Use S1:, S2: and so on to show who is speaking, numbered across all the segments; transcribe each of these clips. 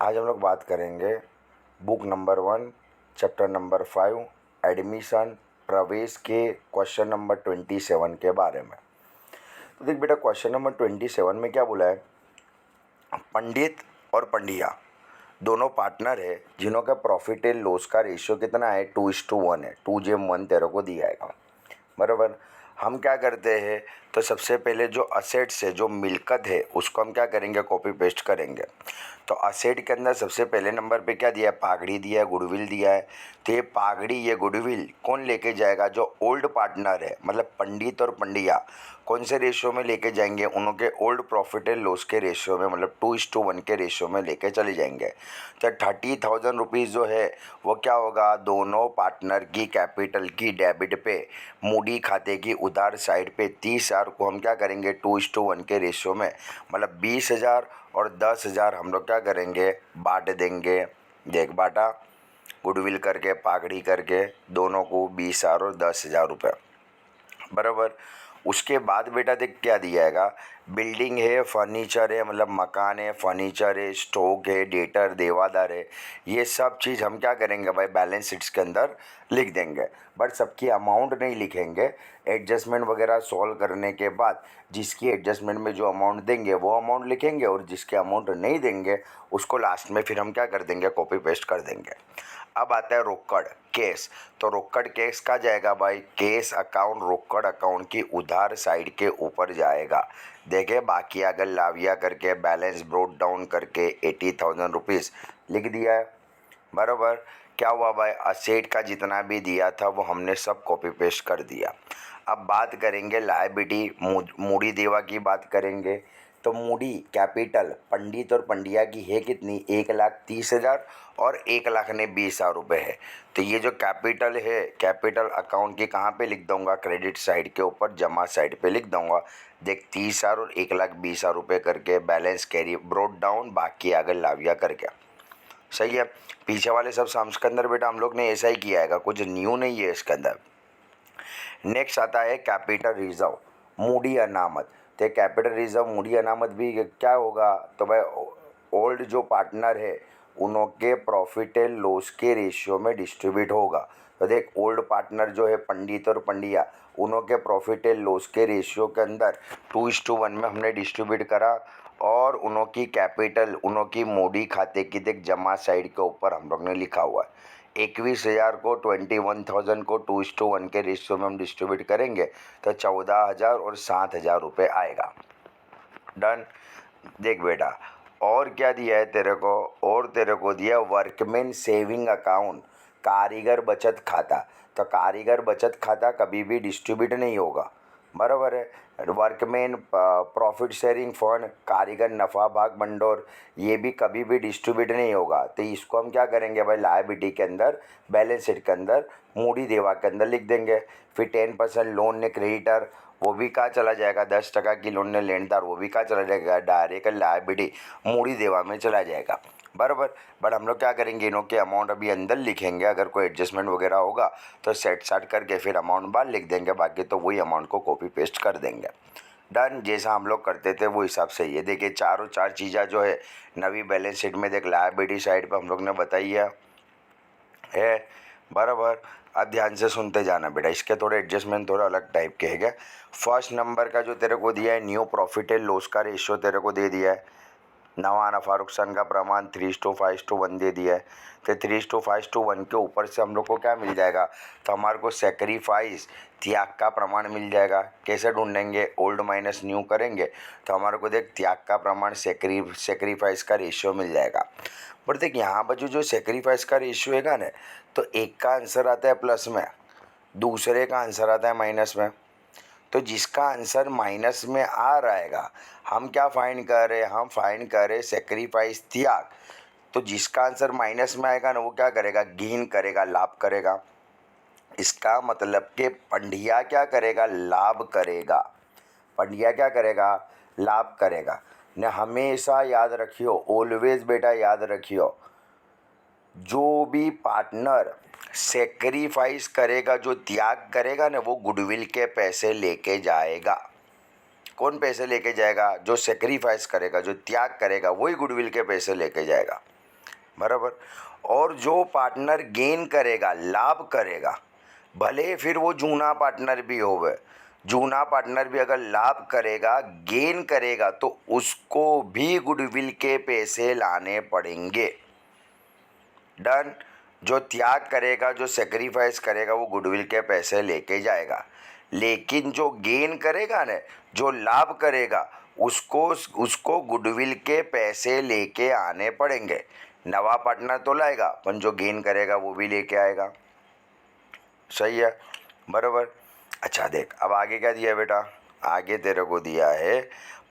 S1: आज हम लोग बात करेंगे book number 1 chapter number 5 admission प्रवेश के क्वेश्चन नंबर 27 के बारे में। तो देख बेटा, क्वेश्चन नंबर 27 में क्या बोला है, पंडित और पंडिया दोनों पार्टनर है जिन्हों का प्रॉफिट एंड लॉस का रेशियो कितना है, 2:1 है। 2:1 तेरे को दिया है, बराबर। हम क्या करते हैं, तो सबसे पहले जो असेट्स है, जो मिलकत है, उसको हम क्या करेंगे, कॉपी पेस्ट करेंगे। तो असेट के अंदर सबसे पहले नंबर पे क्या दिया है, पागड़ी दिया है, गुडविल दिया है। तो ये पागड़ी, ये गुडविल कौन लेके जाएगा, जो ओल्ड पार्टनर है, मतलब पंडित और पंडिया कौन से रेशियो में लेके जाएंगे, उनके ओल्ड प्रॉफिट एंड लॉस के रेशियो में, मतलब 2:1 के रेशियो में लेके चले जाएंगे। तो 30,000 रुपीज़ जो है वो क्या होगा, दोनों पार्टनर की कैपिटल की डेबिट पे, मूडी खाते की उधार साइड पे 30,000 को हम क्या करेंगे, 2:1 के रेशियो में, मतलब 20,000 और 10,000 हम लोग क्या करेंगे, बांट देंगे। देख बांटा, गुडविल करके, पागड़ी करके, दोनों को 20,000 और 10,000 रुपये, बराबर। उसके बाद बेटा देख क्या दिया है, बिल्डिंग है, फर्नीचर है, मतलब मकान है, फर्नीचर है, स्टॉक है, डेटर देवादार है, ये सब चीज़ हम क्या करेंगे भाई, बैलेंस शीट्स के अंदर लिख देंगे। बट सबकी अमाउंट नहीं लिखेंगे, एडजस्टमेंट वगैरह सॉल्व करने के बाद जिसकी एडजस्टमेंट में जो अमाउंट देंगे वो अमाउंट लिखेंगे, और जिसके अमाउंट नहीं देंगे उसको लास्ट में फिर हम क्या कर देंगे, कॉपी पेस्ट कर देंगे। अब आता है रोकड़ केस। तो रोकड़ केस कहाँ जाएगा भाई, केस अकाउंट रोकड़ अकाउंट की उधार साइड के ऊपर जाएगा। देखे, बाकी अगर लाविया करके बैलेंस ब्रोट डाउन करके 80,000 रुपीज़ लिख दिया है, बराबर। क्या हुआ भाई, असेट का जितना भी दिया था वो हमने सब कॉपी पेस्ट कर दिया। अब बात करेंगे लायबिलिटी, मूडी देवा की बात करेंगे। तो मूडी कैपिटल पंडित और पंडिया की है कितनी, 1,30,000 और 1,20,000 रुपये है। तो ये जो कैपिटल है, कैपिटल अकाउंट की कहाँ पे लिख दूंगा, क्रेडिट साइड के ऊपर जमा साइड पे लिख दूंगा। देख 30,000 और 1,20,000 रुपये करके बैलेंस कैरी ब्रोट डाउन, बाकी अगर लाविया करके, सही है। पीछे वाले सब सम्स के अंदर बेटा हम लोग ने ऐसा ही किया है, कुछ न्यू नहीं है इसके अंदर। नेक्स्ट आता है कैपिटल रिजर्व, मूडी अनामत। तो कैपिटल रिजर्व मूडी अनामत भी क्या होगा, तो भाई ओल्ड जो पार्टनर है उनके प्रॉफिट एंड लॉस के रेशियो में डिस्ट्रीब्यूट होगा। तो देख, ओल्ड पार्टनर जो है पंडित और पंडिया, उनके प्रॉफिट एंड लॉस के रेशियो के अंदर 2:1 में हमने डिस्ट्रीब्यूट करा, और उनकी कैपिटल, उनकी मूडी खाते की देख जमा साइड के ऊपर हम लोग ने लिखा हुआ है। 21,000 को 21,000 को 2:1 के रेशियो में हम डिस्ट्रीब्यूट करेंगे तो 14,000 और 7,000 रुपये आएगा। डन। देख बेटा, और क्या दिया है तेरे को, और तेरे को दिया वर्कमैन सेविंग अकाउंट, कारीगर बचत खाता। तो कारीगर बचत खाता कभी भी डिस्ट्रीब्यूट नहीं होगा, बराबर है। वर्कमैन प्रॉफिट शेयरिंग फंड, कारीगर नफ़ा भाग भंडोर, ये भी कभी भी डिस्ट्रीब्यूट नहीं होगा। तो इसको हम क्या करेंगे भाई, लायबिलिटी के अंदर, बैलेंस शीट के अंदर, मूडी देवा के अंदर लिख देंगे। फिर 10% लोन ने क्रेडिटर, वो भी कहाँ चला जाएगा, 10% की लोन ने लेनदार, वो भी कहाँ चला जाएगा, डायरेक्ट लायबिलिटी मूडी देवा में चला जाएगा, बराबर। बट हम लोग क्या करेंगे, इनों के अमाउंट अभी अंदर लिखेंगे, अगर कोई एडजस्टमेंट वगैरह होगा तो सेट साट करके फिर अमाउंट बाहर लिख देंगे, बाकी तो वही अमाउंट को कॉपी पेस्ट कर देंगे। डन। जैसा हम लोग करते थे वो हिसाब से ये देखिए, चारों चार चीज़ें जो है नवी बैलेंस शीट में देख, लायबिलिटी साइड पर हम लोग ने बताई है, बराबर। अब ध्यान से सुनते जाना बेटा, इसके थोड़े एडजस्टमेंट थोड़ा अलग टाइप के है। फर्स्ट नंबर का जो तेरे को दिया है, न्यू प्रॉफिट एंड लॉस का रेशियो तेरे को दे दिया है, नवा नफा नुकसान का प्रमाण 3:5:1 दे दिया है। तो 3:5:1 के ऊपर से हम लोग को क्या मिल जाएगा, तो हमारे को सेक्रीफाइस, त्याग का प्रमाण मिल जाएगा। कैसे ढूंढेंगे, ओल्ड माइनस न्यू करेंगे तो हमारे को देख त्याग का प्रमाण, सेक्रीफाइस का रेशियो मिल जाएगा। पर देख यहाँ पर जो सेक्रीफाइस का रेशियो है ना, तो एक का आंसर आता है प्लस में, दूसरे का आंसर आता है माइनस में। तो जिसका आंसर माइनस में आ रहेगा, हम क्या फाइंड कर रहे हैं, हम फाइंड कर रहे सेक्रीफाइस त्याग। तो जिसका आंसर माइनस में आएगा ना, वो क्या करेगा, गेन करेगा, लाभ करेगा। इसका मतलब कि पंडिया क्या करेगा, लाभ करेगा। पंडिया क्या करेगा, लाभ करेगा। ने हमेशा याद रखियो, ऑलवेज बेटा याद रखियो, जो भी पार्टनर सेक्रीफाइस करेगा, जो त्याग करेगा ना, वो गुडविल के पैसे लेके जाएगा। कौन पैसे लेके जाएगा, जो सेक्रीफाइस करेगा, जो त्याग करेगा, वही गुडविल के पैसे लेके जाएगा। बराबर। और जो पार्टनर गेन करेगा, लाभ करेगा, भले फिर वो जूना पार्टनर भी होवे, जूना पार्टनर भी अगर लाभ करेगा, गेन करेगा, तो उसको भी गुडविल के पैसे लाने पड़ेंगे। डन। जो त्याग करेगा, जो सेक्रीफाइस करेगा, वो गुडविल के पैसे लेके जाएगा। लेकिन जो गेन करेगा ना, जो लाभ करेगा, उसको गुडविल के पैसे लेके आने पड़ेंगे। नवा पार्टनर तो लाएगा, पर जो गेन करेगा वो भी लेके आएगा। सही है, बराबर। अच्छा देख, अब आगे क्या दिया बेटा? आगे तेरे को दिया है,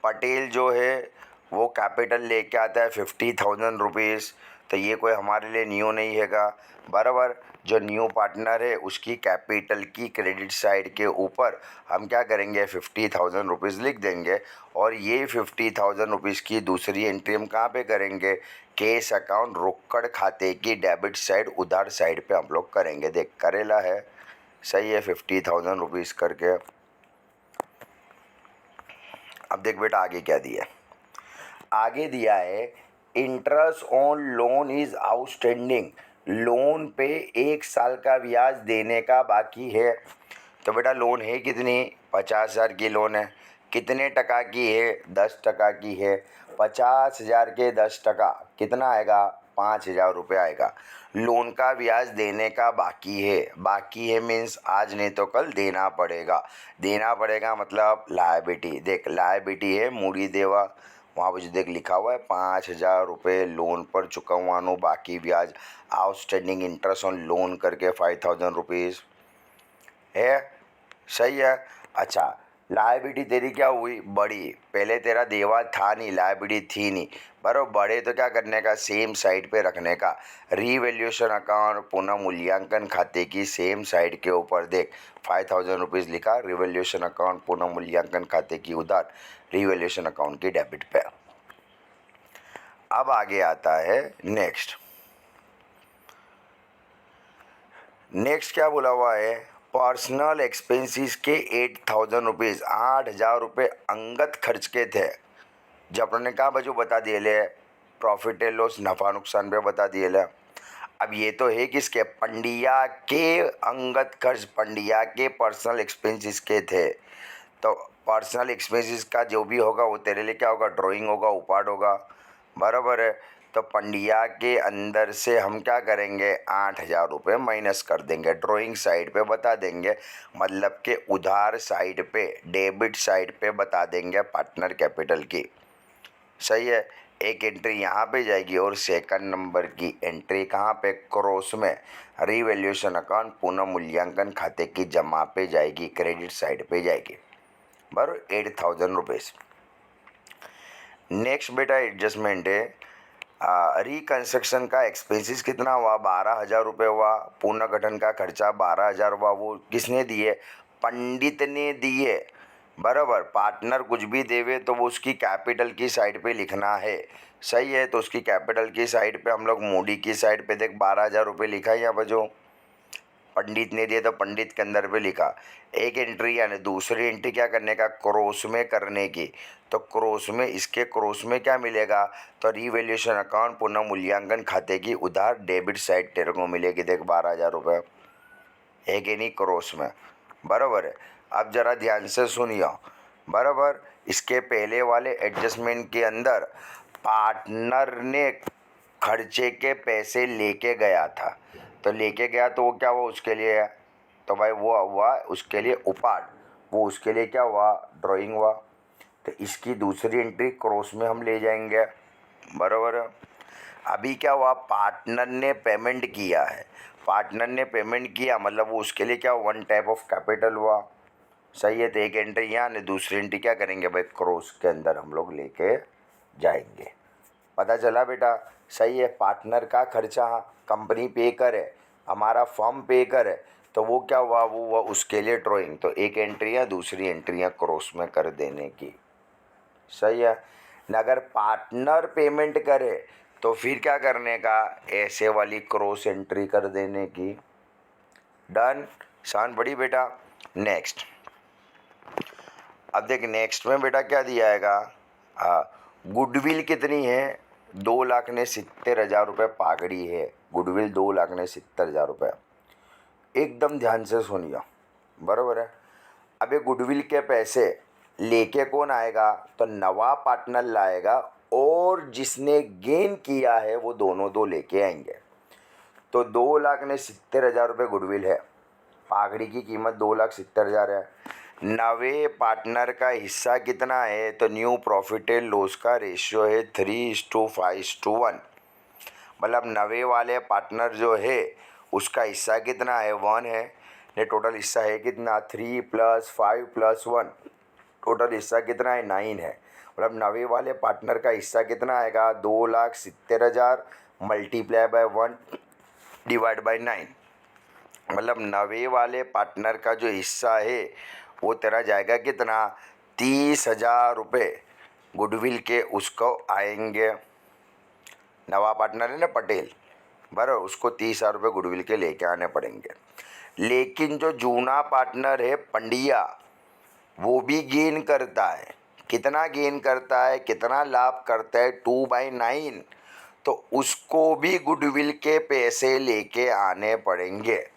S1: पटेल जो है वो कैपिटल लेके आता है 50,000 रुपीज़। तो ये कोई हमारे लिए न्यू नहीं हैगा, बराबर। जो न्यू पार्टनर है उसकी कैपिटल की क्रेडिट साइड के ऊपर हम क्या करेंगे, 50,000 रुपीज़ लिख देंगे। और ये 50,000 रुपीज़ की दूसरी एंट्री हम कहाँ पे करेंगे? कैश अकाउंट रोकड़ खाते की डेबिट साइड, उधार साइड पे हम लोग करेंगे। देख, करेला है, सही है, 50,000 रुपीज़ करके। अब देख बेटा आगे क्या दिया है। आगे दिया है interest on loan is outstanding. Loan पे 1 साल का ब्याज देने का बाकी है। तो बेटा लोन है कितनी? 50,000 की लोन है। कितने टका की है? 10% की है। 50,000 के 10% कितना आएगा? 5,000 रुपये आएगा। लोन का ब्याज देने का बाकी है। बाकी है मीन्स आज नहीं तो कल देना पड़ेगा। देना पड़ेगा मतलब लायबिलिटी। देख, लायबिलिटी है मूडी देवा, वहाँ पर देख लिखा हुआ है 5,000 रुपये लोन पर चुकवानो बाकी ब्याज, आउटस्टैंडिंग इंटरेस्ट ऑन लोन करके 5,000 रुपीज़ है। सही है। अच्छा, लायबिलिटी तेरी क्या हुई? बड़ी। पहले तेरा देवा था नहीं, लायबिलिटी थी नहीं, बराबर। बड़े तो क्या करने का? सेम साइड पे रखने का। रीवैल्यूएशन अकाउंट पुनः मूल्यांकन खाते की सेम साइड के ऊपर देख 5,000 रुपीज़ लिखा, रिवैल्यूएशन अकाउंट पुनः मूल्यांकन खाते की उधार, रिवैल्यूएशन अकाउंट की डेबिट पे। अब आगे आता है नेक्स्ट। नेक्स्ट क्या बोला हुआ है? पर्सनल एक्सपेंसेस के 8,000 रुपीज़, 8,000 रुपये अंगत खर्च के थे। जब अपने कहा बजू बता दिए ले, प्रॉफिट एंड लॉस नफ़ा नुकसान पे बता दिए ले। अब ये तो है किसके? पंड्या के अंगत खर्च, पंड्या के पर्सनल एक्सपेंसेस के थे। तो पर्सनल एक्सपेंसेस का जो भी होगा वो तेरे लिए क्या होगा? ड्राइंग होगा, उपाड होगा, बराबर है। तो पंड्या के अंदर से हम क्या करेंगे? 8,000 रुपये माइनस कर देंगे, ड्राइंग साइड पे बता देंगे, मतलब के उधार साइड पे, डेबिट साइड पे बता देंगे पार्टनर कैपिटल की। सही है। एक एंट्री यहाँ पे जाएगी और सेकंड नंबर की एंट्री कहाँ पे? क्रॉस में रीवैल्यूएशन अकाउंट पुनः मूल्यांकन खाते की जमा पे जाएगी, क्रेडिट साइड पे जाएगी, बराबर। 8,000 रुपीज़। नेक्स्ट बेटा एडजस्टमेंट है, रिकंस्ट्रक्शन का एक्सपेंसेस कितना हुआ? 12,000 रुपये हुआ। पुनर्गठन का खर्चा 12,000 हुआ। वो किसने दिए? पंडित ने दिए, बराबर। पार्टनर कुछ भी देवे तो वो उसकी कैपिटल की साइड पे लिखना है। सही है। तो उसकी कैपिटल की साइड पे हम लोग मूडी की साइड पे देख 12,000 रुपये लिखा है यहाँ पर, जो पंडित ने दिया तो पंडित के अंदर पे लिखा। एक एंट्री यानी दूसरी एंट्री क्या करने का? क्रॉस में करने की। तो क्रॉस में, इसके क्रॉस में क्या मिलेगा? तो रीवैल्यूएशन अकाउंट पुनः मूल्यांकन खाते की उधार डेबिट साइड तेरे को मिलेगी। देख 12,000 रुपये है कि नहीं क्रॉस में, बराबर है। अब जरा ध्यान से सुनिए, बराबर। इसके पहले वाले एडजस्टमेंट के अंदर पार्टनर ने खर्चे के पैसे लेके गया था, तो लेके गया तो वो क्या हुआ उसके लिए? तो भाई वो हुआ उसके लिए उपाड, वो उसके लिए क्या हुआ? ड्राइंग हुआ। तो इसकी दूसरी एंट्री क्रॉस में हम ले जाएंगे, बराबर है। अभी क्या हुआ? पार्टनर ने पेमेंट किया है, पार्टनर ने पेमेंट किया मतलब वो उसके लिए क्या? वन टाइप ऑफ कैपिटल हुआ। सही है। तो एक एंट्री यहाँ ने दूसरी एंट्री क्या करेंगे भाई? क्रॉस के अंदर हम लोग लेके जाएंगे। पता चला बेटा? सही है। पार्टनर का खर्चा कंपनी पे करे, हमारा फर्म पे करे, तो वो क्या हुआ? वो हुआ उसके लिए ड्राइंग। तो एक एंट्री है, दूसरी एंट्रियाँ क्रॉस में कर देने की। सही है। न अगर पार्टनर पेमेंट करे तो फिर क्या करने का? ऐसे वाली क्रॉस एंट्री कर देने की। डन। शान पड़ी बेटा। नेक्स्ट। अब देख नेक्स्ट में बेटा क्या दिया आएगा? हाँ, गुडविल कितनी है? 2,70,000 पागड़ी है, गुडविल 2,70,000 रुपये। एकदम ध्यान से सुनिए, बराबर है। अब ये गुडविल के पैसे लेके कौन आएगा? तो नवा पार्टनर लाएगा और जिसने गेन किया है वो दोनों दो लेके आएंगे। तो 2,70,000 रुपये गुडविल है, पागड़ी की कीमत 2,70,000 है। नवे पार्टनर का हिस्सा कितना है? तो न्यू प्रॉफिट एंड लॉस का रेशियो है 3:5:1। मतलब नवे वाले पार्टनर जो है उसका हिस्सा कितना है? 1 है। ये टोटल हिस्सा है कितना? 3 + 5 + 1। टोटल हिस्सा कितना है? 9 है। मतलब नवे वाले पार्टनर का हिस्सा कितना आएगा? 2,70,000 मल्टीप्लाई बाय 1 डिवाइड बाय 9। मतलब नवे वाले पार्टनर का जो हिस्सा है वो तेरा जाएगा कितना? 30,000 रुपये गुडविल के उसको आएंगे। नवा पार्टनर है ना पटेल, बराबर, उसको 30,000 रुपये गुडविल के लेके आने पड़ेंगे। लेकिन जो जूना पार्टनर है पंडिया, वो भी गेन करता है। कितना गेन करता है, कितना लाभ करता है? 2/9। तो उसको भी गुडविल के पैसे लेके आने पड़ेंगे।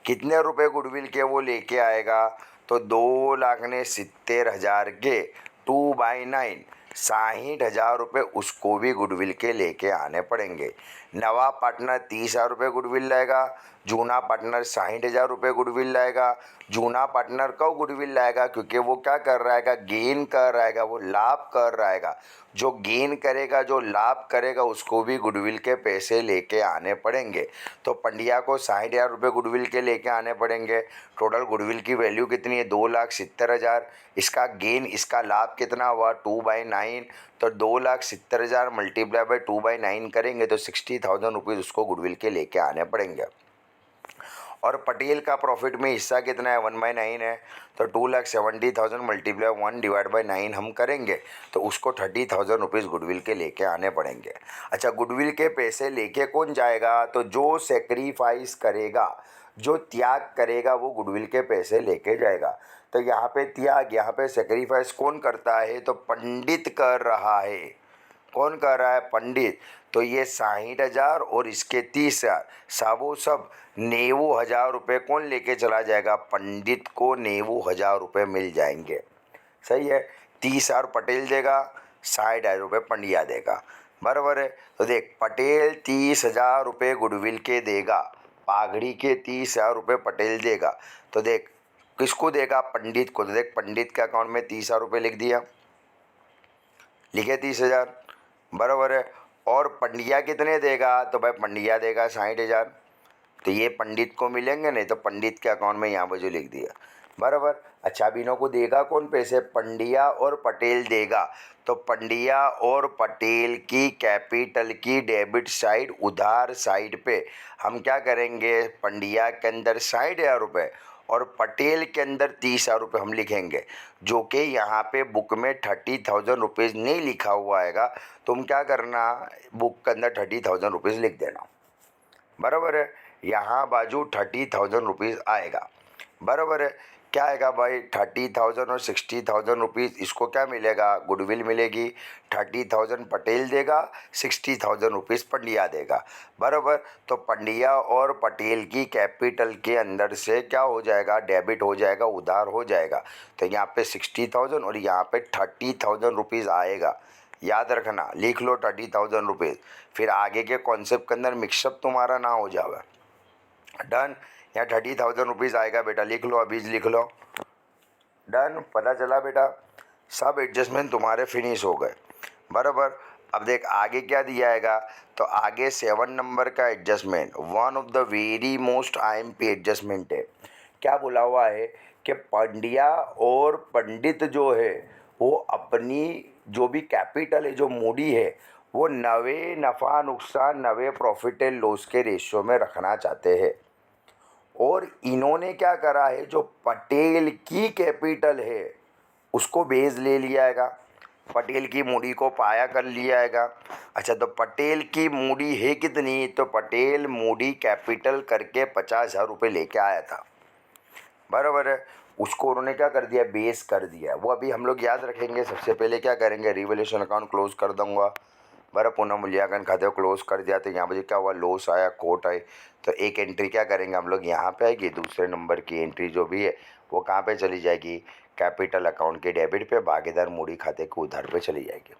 S1: कितने रुपए गुडविल के वो लेके आएगा? तो 2,70,000 के 2/9 60,000 रुपये उसको भी गुडविल के लेके आने पड़ेंगे। नवा पार्टनर 30,000 रुपये गुडविल लाएगा, जूना पार्टनर 60,000 रुपये गुडविल लाएगा। जूना पार्टनर क्यों गुडविल लाएगा? क्योंकि वो क्या कर रहा है? गेन कर रहा है, वो लाभ कर रहा है। जो गेन करेगा, जो लाभ करेगा, उसको भी गुडविल के पैसे लेके आने पड़ेंगे। तो पंड्या को 60,000 रुपये गुडविल के लेके आने पड़ेंगे। टोटल गुडविल की वैल्यू कितनी है? 2,70,000। इसका गेन, इसका लाभ कितना हुआ? 2/9। तो 2,70,000 मल्टीप्लाई बाय 2/9 करेंगे तो 60,000 रुपीज़ उसको गुडविल के लेके आने पड़ेंगे। और पटेल का प्रॉफिट में हिस्सा कितना है? 1/9 है। तो 2,70,000 मल्टीप्लाई 1 डिवाइड बाई 9 हम करेंगे तो उसको 30,000 रुपीज़ गुडविल के लेके आने पड़ेंगे। अच्छा, गुडविल के पैसे लेके कौन जाएगा? तो जो सेक्रीफाइस करेगा, जो त्याग करेगा, वो गुडविल के पैसे लेके जाएगा। तो यहाँ पे त्याग, यहाँ पे सेक्रीफाइस कौन करता है? तो पंडित कर रहा है। कौन कर रहा है? पंडित। तो ये 60,000 और इसके 30,000, साबो सब 90,000 रुपये कौन लेके चला जाएगा? पंडित को 90,000 रुपये मिल जाएंगे। सही है। 30,000 पटेल देगा, 60,000 रुपये पंडिया देगा, बराबर है। तो देख, पटेल 30,000 रुपये गुडविल के देगा, पागड़ी के 30,000 रुपये पटेल देगा। तो देख, किसको देगा? पंडित को। तो देख, पंडित के अकाउंट में 30,000 रुपये लिख दिया, लिखे 30,000, बराबर है। और पंडिया कितने देगा? तो भाई पंडिया देगा 60,000। तो ये पंडित को मिलेंगे, नहीं तो पंडित के अकाउंट में यहाँ बाजू लिख दिया, बराबर। अच्छा, अब इन्हों को देगा कौन पैसे? पंडिया और पटेल देगा। तो पंडिया और पटेल की कैपिटल की डेबिट साइड, उधार साइड पे हम क्या करेंगे? पंडिया के अंदर 60,000 रुपये और पटेल के अंदर 30,000 रुपये हम लिखेंगे, जो कि यहाँ पे बुक में 30,000 रुपीज़ नहीं लिखा हुआ आएगा। तुम क्या करना, बुक के अंदर 30,000 रुपीज़ लिख देना, बराबर है। यहाँ बाजू 30,000 रुपीज़ आएगा, बराबर है। क्या आएगा भाई? 30,000 और 60,000 रुपीज़, इसको क्या मिलेगा? गुडविल मिलेगी। 30,000 पटेल देगा, 60,000 रुपीज़ पंडिया देगा, बराबर। तो पंडिया और पटेल की कैपिटल के अंदर से क्या हो जाएगा? डेबिट हो जाएगा, उधार हो जाएगा। तो यहाँ पे 60,000 और यहाँ पे 30,000 रुपीज़ आएगा। याद रखना, लिख लो 30,000 रुपीज़, फिर आगे के कॉन्सेप्ट के अंदर मिक्सअप तुम्हारा ना हो जावे। डन। यहाँ 30,000 रुपीज़ आएगा बेटा, लिख लो, अभी लिख लो। डन, पता चला बेटा? सब एडजस्टमेंट तुम्हारे फिनिश हो गए, बराबर। अब देख आगे क्या दिया आएगा? तो आगे 7 नंबर का adjustment, one of the very most IMP adjustment है। क्या बोला हुआ है कि पंडिया और पंडित जो है वो अपनी जो भी कैपिटल है, जो मूडी है, वो नवे नफ़ा नुकसान, नवे प्रॉफिट एंड लॉस के रेशियो में रखना चाहते हैं। और इन्होंने क्या करा है? जो पटेल की कैपिटल है उसको बेस ले लिया आएगा, पटेल की मूडी को पाया कर लिया आएगा। अच्छा, तो पटेल की मूडी है कितनी? तो पटेल मूडी कैपिटल करके 50,000 रुपये लेके आया था, बराबर है। उसको उन्होंने क्या कर दिया? बेस कर दिया। वो अभी हम लोग याद रखेंगे। सबसे पहले क्या करेंगे? रिवैल्यूएशन अकाउंट क्लोज कर दूंगा, बराबर पुनः मूल्यांकन खाते को क्लोज कर दिया तो यहाँ पर क्या हुआ, लॉस आया, खोट आई। तो एक एंट्री क्या करेंगे हम लोग, यहाँ पे आएगी, दूसरे नंबर की एंट्री जो भी है वो कहाँ पे चली जाएगी, कैपिटल अकाउंट के डेबिट पे, भागीदार मूड़ी खाते को उधार पे चली जाएगी।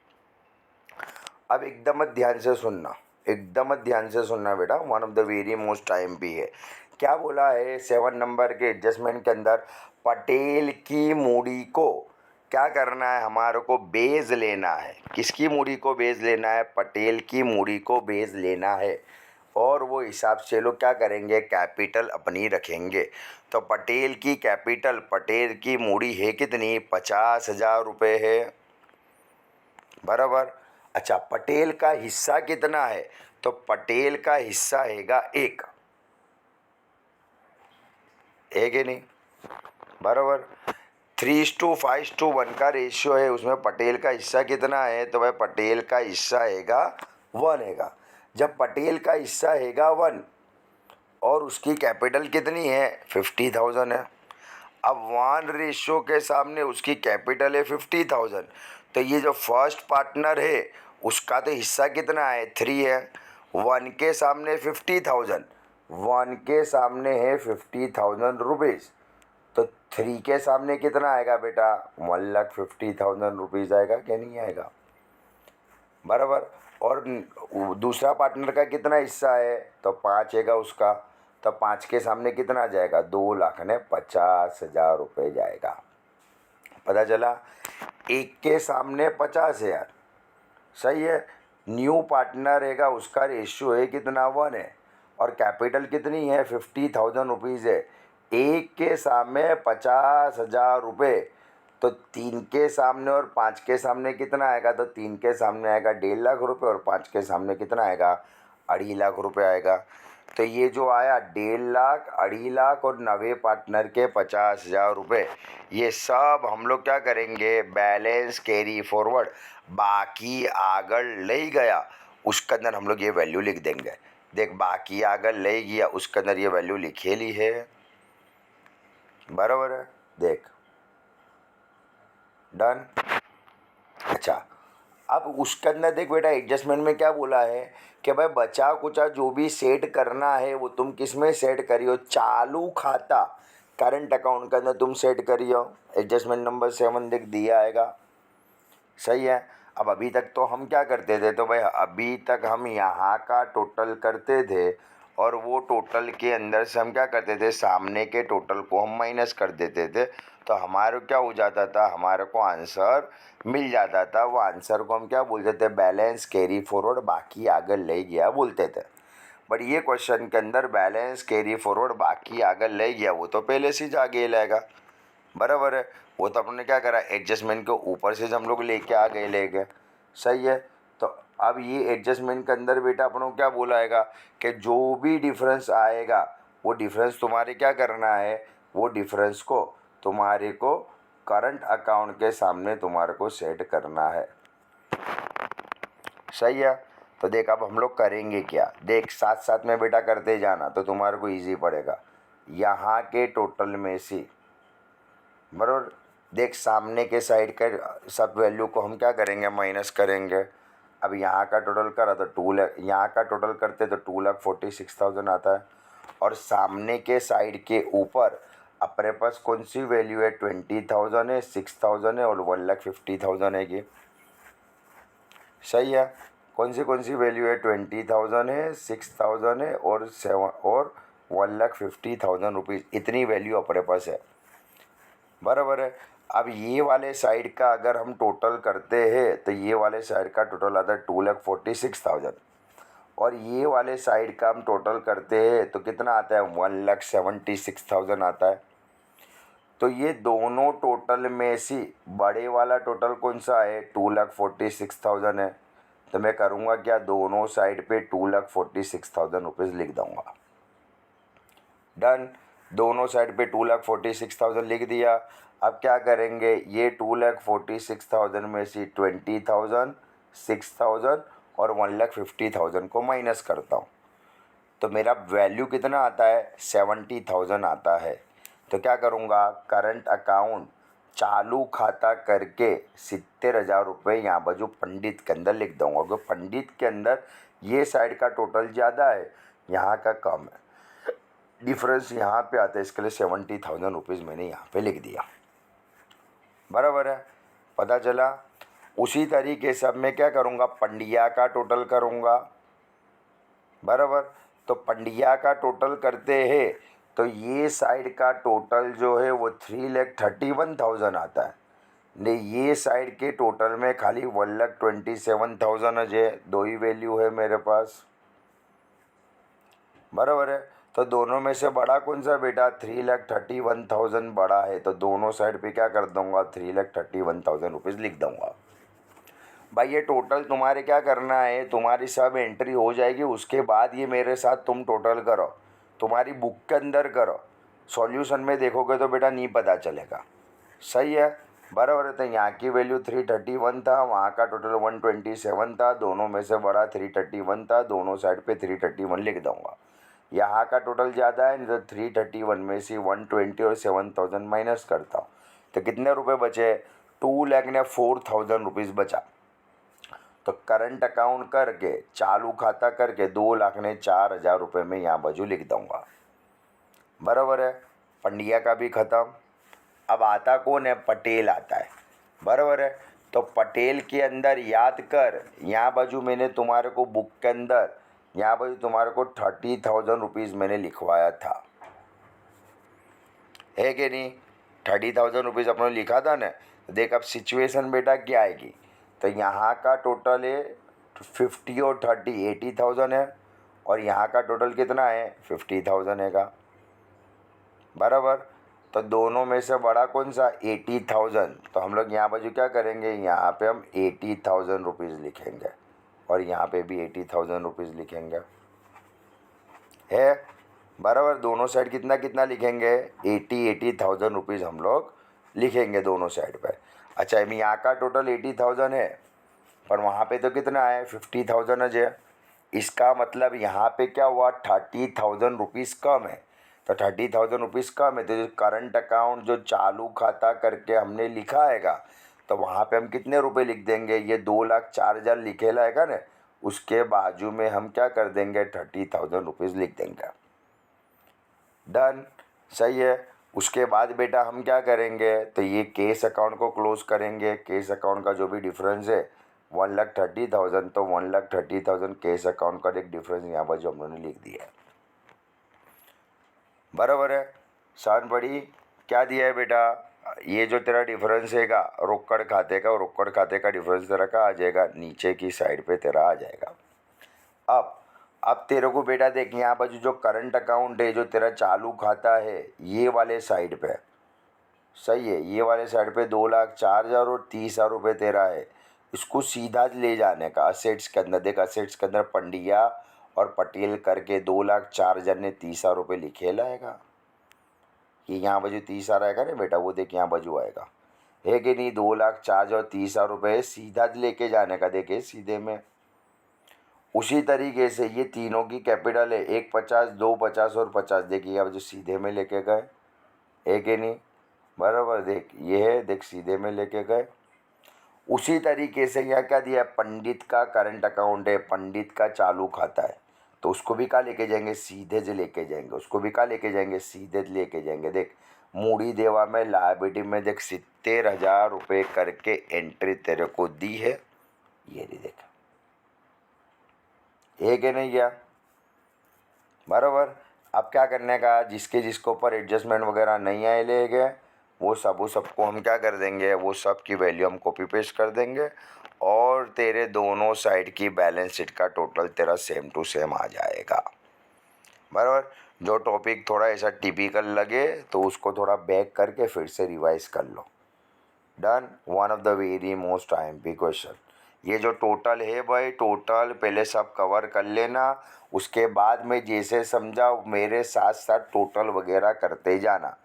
S1: अब एकदम ध्यान से सुनना, एकदम ध्यान से सुनना बेटा, one of the very most time भी है। क्या बोला है 7 नंबर के एडजस्टमेंट के अंदर, पटेल की मूड़ी को क्या करना है, हमारे को बेज लेना है। किसकी मूड़ी को बेज लेना है, पटेल की मूड़ी को बेज लेना है। और वो हिसाब से लोग क्या करेंगे, कैपिटल अपनी रखेंगे। तो पटेल की कैपिटल, पटेल की मूड़ी है कितनी, 50,000 रुपये है, बराबर। अच्छा, पटेल का हिस्सा कितना है, तो पटेल का हिस्सा हैगा 1, है कि नहीं, बराबर। 3:5:1 का रेशियो है, उसमें पटेल का हिस्सा कितना है, तो भाई पटेल का हिस्सा हैगा 1 हैगा। जब पटेल का हिस्सा हैगा 1 और उसकी कैपिटल कितनी है, 50,000 है। अब 1 रेशियो के सामने उसकी कैपिटल है 50,000, तो ये जो फर्स्ट पार्टनर है उसका तो हिस्सा कितना है, 3 है। 1 के सामने 50,000, 1 के सामने है 50,000 रुपीज़, तो 3 के सामने कितना आएगा बेटा, 1,50,000 रुपीज़ आएगा कि नहीं आएगा, बराबर। और दूसरा पार्टनर का कितना हिस्सा है, तो 5 हैगा उसका, तो 5 के सामने कितना जाएगा, 2,50,000 रुपये जाएगा। पता चला, 1 के सामने 50,000, सही है। न्यू पार्टनर हैगा, उसका रेशियो है कितना, 1 है, और कैपिटल कितनी है, 50,000 रुपीज़ है। 1 के सामने 50,000 रुपये, तो 3 के सामने और 5 के सामने कितना आएगा, तो 3 के सामने आएगा 1.5 लाख रुपये और 5 के सामने कितना आएगा, 2.5 लाख रुपये आएगा। तो ये जो आया 1.5 लाख, 2.5 लाख और नवे पार्टनर के 50,000 रुपये, ये सब हम लोग क्या करेंगे, बैलेंस कैरी फॉरवर्ड, बाकी आगे ले गया उसके अंदर हम लोग ये वैल्यू लिख देंगे। देख, बाकी आगे ले गया उसके अंदर ये वैल्यू लिखे ली है, बराबर है, देख, डन। अच्छा, अब उसके अंदर देख बेटा, एडजस्टमेंट में क्या बोला है कि भाई बचा कुचा जो भी सेट करना है वो तुम किस में सेट करियो, चालू खाता करंट अकाउंट के अंदर तुम सेट करियो। एडजस्टमेंट नंबर 7 देख दिया आएगा, सही है। अब अभी तक तो हम क्या करते थे, तो भाई अभी तक हम यहाँ का टोटल करते थे और वो टोटल के अंदर से हम क्या करते थे, सामने के टोटल को हम माइनस कर देते थे, तो हमारे क्या हो जाता था, हमारे को आंसर मिल जाता था। वो आंसर को हम क्या बोलते थे, बैलेंस कैरी फॉरवर्ड बाकी आगे ले गया बोलते थे। बट ये क्वेश्चन के अंदर बैलेंस कैरी फॉरवर्ड बाकी आगे ले गया वो तो पहले से ही आगे लाएगा, बराबर है। वो तो अपने क्या करा, एडजस्टमेंट के ऊपर से हम लोग लेके आ गए, ले गए, सही है। तो अब ये एडजस्टमेंट के अंदर बेटा अपन को क्या बोला आएगा कि जो भी डिफरेंस आएगा वो डिफरेंस तुम्हारे क्या करना है, वो डिफरेंस को तुम्हारे को करंट अकाउंट के सामने तुम्हारे को सेट करना है, सही है। तो देख, अब हम लोग करेंगे क्या, देख साथ साथ में बेटा करते जाना तो तुम्हारे को इजी पड़ेगा। यहाँ के टोटल में से, बराबर, देख सामने के साइड के सब वैल्यू को हम क्या करेंगे, माइनस करेंगे। अब यहाँ का टोटल करा तो 2 लाख, यहाँ का टोटल करते तो 2,46,000 आता है, और सामने के साइड के ऊपर अपने पास कौन सी वैल्यू है, 20,000 है, 6,000 है और 1,50,000 है कि, सही है। कौन सी वैल्यू है, 20,000 है, 6,000 है और 1,50,000 रुपीज़, इतनी वैल्यू अपने पास है, बराबर है। अब ये वाले साइड का अगर हम टोटल करते हैं तो ये वाले साइड का टोटल आता है 2,46,000, और ये वाले साइड का हम टोटल करते हैं तो कितना आता है, 1,76,000 आता है। तो ये दोनों टोटल में से बड़े वाला टोटल कौन सा है, 2,46,000 है। तो मैं करूँगा क्या, दोनों साइड पे 2,46,000 रुपीज़ लिख दूँगा, डन। दोनों साइड पे 2,46,000 लिख दिया। अब क्या करेंगे, ये 2,46,000 में से 20,000, 6,000 और 1,50,000 को माइनस करता हूँ, तो मेरा वैल्यू कितना आता है, 70,000 आता है। तो क्या करूँगा, करंट अकाउंट चालू खाता करके 70,000 रुपये यहाँ बाजू पंडित के अंदर लिख दूंगा, क्योंकि पंडित के अंदर ये साइड का टोटल ज़्यादा है, यहाँ का कम है, डिफरेंस यहाँ पे आता है, इसके लिए 70,000 रुपीज़ मैंने यहाँ पे लिख दिया। बराबर है, पता चला। उसी तरीके से अब मैं क्या करूँगा, पंडिया का टोटल करूँगा। बराबर, तो पंडिया का टोटल करते हैं तो ये साइड का टोटल जो है वो 3,31,000 आता है। नहीं, ये साइड के टोटल में खाली 1,27,000 है, दो ही वैल्यू है मेरे पास। बराबर है, तो दोनों में से बड़ा कौन सा बेटा, 3,31,000 बड़ा है, तो दोनों साइड पे क्या कर दूंगा, 3,31,000 रुपीज़ लिख दूंगा। भाई ये टोटल तुम्हारे क्या करना है, तुम्हारी सब एंट्री हो जाएगी, उसके बाद ये मेरे साथ तुम टोटल करो, तुम्हारी बुक के अंदर करो, सॉल्यूशन में देखोगे तो बेटा नहीं पता चलेगा। सही है, बराबर है। तो यहाँ की वैल्यू 331 था, वहाँ का टोटल 127 था, दोनों में से बड़ा 331 था, दोनों साइड पे 331 लिख दूंगा। यहाँ का टोटल ज़्यादा है, नहीं तो 331 में से 120 और 7,000 माइनस करता हूँ तो कितने रुपए बचे, 2,04,000 रुपीज़ बचा। तो करंट अकाउंट करके, चालू खाता करके 2,04,000 रुपये में यहाँ बाजू लिख दूंगा। बराबर है, पंडिया का भी ख़त्म। अब आता कौन है, पटेल आता है। बराबर है, तो पटेल के अंदर याद कर, यहाँ बाजू मैंने तुम्हारे को बुक के अंदर, यहाँ बाजू तुम्हारे को 30,000 रुपीज़ मैंने लिखवाया था, है कि नहीं। 30,000 रुपीज़ अपने लिखा था ना। देख अब सिचुएशन बेटा क्या आएगी, तो यहाँ का टोटल है 50 और 30 80,000 है, और यहाँ का टोटल कितना है 50,000 है का। बराबर, तो दोनों में से बड़ा कौन सा, 80,000। तो हम लोग यहाँ बाजू क्या करेंगे, यहाँ पे हम 80,000 रुपीज़ लिखेंगे, और यहाँ पे भी 80,000 रुपीज़ लिखेंगे, है। बराबर, दोनों साइड कितना कितना लिखेंगे, 80,000 रुपीज़ हम लोग लिखेंगे दोनों साइड पे। अच्छा, यहाँ का टोटल 80,000 है, पर वहाँ पे तो कितना है 50,000 है। इसका मतलब यहाँ पे क्या हुआ, 30,000 रुपीज़ कम है। तो 30,000 रुपीज़ कम है, तो जो करंट अकाउंट जो चालू खाता करके हमने लिखा आएगा, तो वहाँ पे हम कितने रुपए लिख देंगे, ये 2,04,000 लिखेला आएगा ना, उसके बाजू में हम क्या कर देंगे, 30,000 रुपीज़ लिख देंगे। डन, सही है। उसके बाद बेटा हम क्या करेंगे, तो ये केस अकाउंट को क्लोज करेंगे। केस अकाउंट का जो भी डिफरेंस है 1,30,000, तो 1,30,000 केस अकाउंट का एक डिफरेंस यहाँ पर जो हम लोगों ने लिख दिया है। बराबर है, शान पड़ी। क्या दिया है बेटा, ये जो तेरा डिफरेंस हैगा रोकड़ खाते का, रोकड़ खाते का डिफरेंस तेरा का आ जाएगा, नीचे की साइड पे तेरा आ जाएगा। अब तेरे को बेटा देख, यहाँ पर जो करंट अकाउंट है, जो तेरा चालू खाता है, ये वाले साइड पे, सही है, ये वाले साइड पे 2,04,000 और 30,000 रुपये तेरा है। इसको सीधा ले जाने का असेट्स के अंदर। देख असेट्स के अंदर पंडिया और पटेल करके 2,04,000 ने 30,000 रुपये लिखे लाएगा। ये यहाँ बाजू 30,000 आएगा ना बेटा, वो देख यहाँ बाजू आएगा, है कि नहीं। 2,04,000 और 30,000 रुपये सीधा लेके जाने का, देखे सीधे में। उसी तरीके से ये तीनों की कैपिटल है, 1 50, 2 50 और 50, देखिए अब जो सीधे में लेके गए, है कि नहीं। बराबर, देख ये है, देख सीधे में लेके गए। उसी तरीके से यहाँ क्या दिया है, पंडित का करंट अकाउंट है, पंडित का चालू खाता है, तो उसको भी कहाँ लेके जाएंगे, सीधे से लेके जाएंगे। उसको भी कहाँ लेके जाएंगे, सीधे लेके जाएंगे। देख मूडी देवा में लाइबिलिटी में देख 70,000 रुपये करके एंट्री तेरे को दी है, ये नहीं देख, एक है नहीं गया। बराबर, अब क्या करने का, जिसके जिसके ऊपर एडजस्टमेंट वगैरह नहीं आए ले गए, वो सबको हम क्या कर देंगे, वो सब की वैल्यू हम कॉपी पेस्ट कर देंगे, और तेरे दोनों साइड की बैलेंस शीट का टोटल तेरा सेम टू सेम आ जाएगा। बराबर, जो टॉपिक थोड़ा ऐसा टिपिकल लगे तो उसको थोड़ा बैक करके फिर से रिवाइज कर लो। Done, one of the very most IMP question. ये जो टोटल है भाई, टोटल पहले सब कवर कर लेना, उसके बाद में जैसे समझा मेरे साथ साथ टोटल वगैरह करते जाना,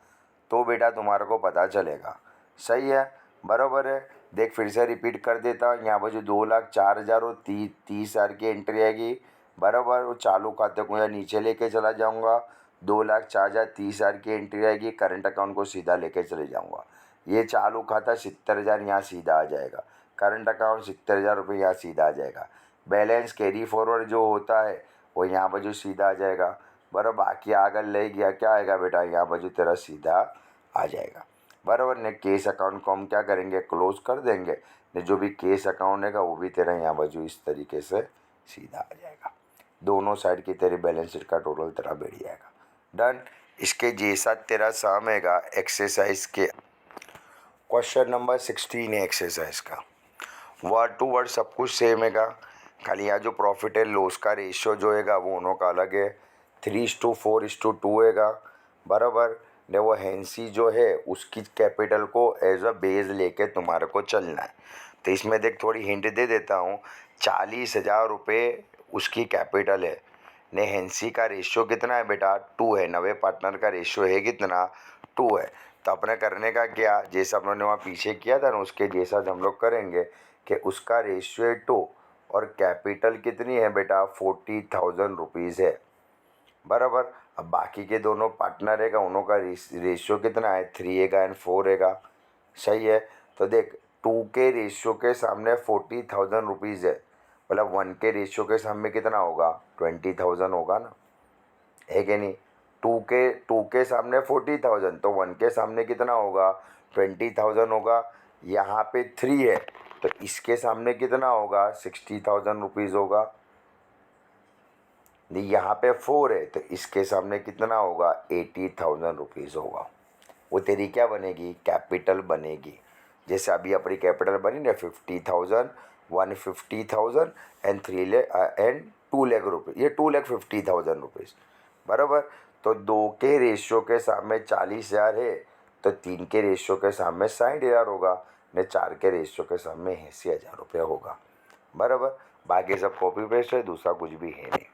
S1: तो बेटा तुम्हारे को पता चलेगा। सही है, बराबर है। देख फिर से रिपीट कर देता हूँ, यहाँ पर जो 2,04,000 और 30,000 की एंट्री आएगी, बराबर। वो चालू खाते को यहाँ नीचे लेके चला जाऊँगा, 2,04,000 30,000 की एंट्री आएगी, करंट अकाउंट को सीधा लेके चले जाऊँगा। ये चालू खाता 70,000 यहाँ सीधा आ जाएगा, करंट अकाउंट 70,000 रुपये यहाँ सीधा आ जाएगा, बैलेंस कैरी फॉरवर्ड जो होता है वो यहाँ बाजू सीधा आ जाएगा। बराबर, बाकी अगर ले गया क्या आएगा बेटा, यहाँ बाजू तेरा सीधा आ जाएगा। बराबर ने केस अकाउंट को हम क्या करेंगे, क्लोज कर देंगे ने, जो भी केस अकाउंट है वो भी तेरा यहाँ बाजू इस तरीके से सीधा आ जाएगा। दोनों साइड की तेरी बैलेंस शीट का टोटल तेरा बैठ जाएगा। डन। इसके जैसा तेरा सम हैगा एक्सरसाइज के क्वेश्चन नंबर 16 है एक्सरसाइज का। वर्ड टू वर्ड सब कुछ सेम हैगा, खाली यहाँ जो प्रॉफिट एंड लॉस का रेशियो जो हैगा वो उन्हों का अलग है, 3:4:2 हैगा। बराबर ने वो हैंसी जो है उसकी कैपिटल को एज अ बेस लेके तुम्हारे को चलना है। तो इसमें देख थोड़ी हिंट दे देता हूँ, 40,000 रुपये उसकी कैपिटल है ने, हैंसी का रेशियो कितना है बेटा 2 है, नवे पार्टनर का रेशियो है कितना 2 है। तो अपने करने का क्या, जैसा हम लोगों ने वहाँ पीछे किया था ना उसके जैसा हम लोग करेंगे कि उसका रेशियो है 2 और कैपिटल कितनी है बेटा 40,000 रुपीज़ है। बराबर, अब बाकी के दोनों पार्टनर हैगा उनों का रेशियो कितना है 3 हैगा एंड 4 हैगा। सही है। तो देख 2 के रेशियो के सामने 40,000 रुपीज़ है, मतलब 1 के रेशियो के सामने कितना होगा 20,000 होगा ना, है कि नहीं। 2 के सामने 40,000 तो 1 के सामने कितना होगा 20,000 होगा। यहाँ पे 3 है तो इसके सामने कितना होगा 60,000 रुपीज़ होगा। यहाँ पे 4 है तो इसके सामने कितना होगा 80,000 रुपीज़ होगा। वो तेरी क्या बनेगी, कैपिटल बनेगी। जैसे अभी अपनी कैपिटल बनी ना 50,000, 150,000 एंड 2 लाख रुपये, ये 2,50,000 रुपीज़। बराबर, तो 2 के रेशियो के सामने 40,000 है तो 3 के रेशियो के सामने 60,000 होगा ने, 4 के रेशियो के सामने 80,000 रुपये होगा। बराबर, बाकी सब कॉपी पेस्ट है, दूसरा कुछ भी है नहीं।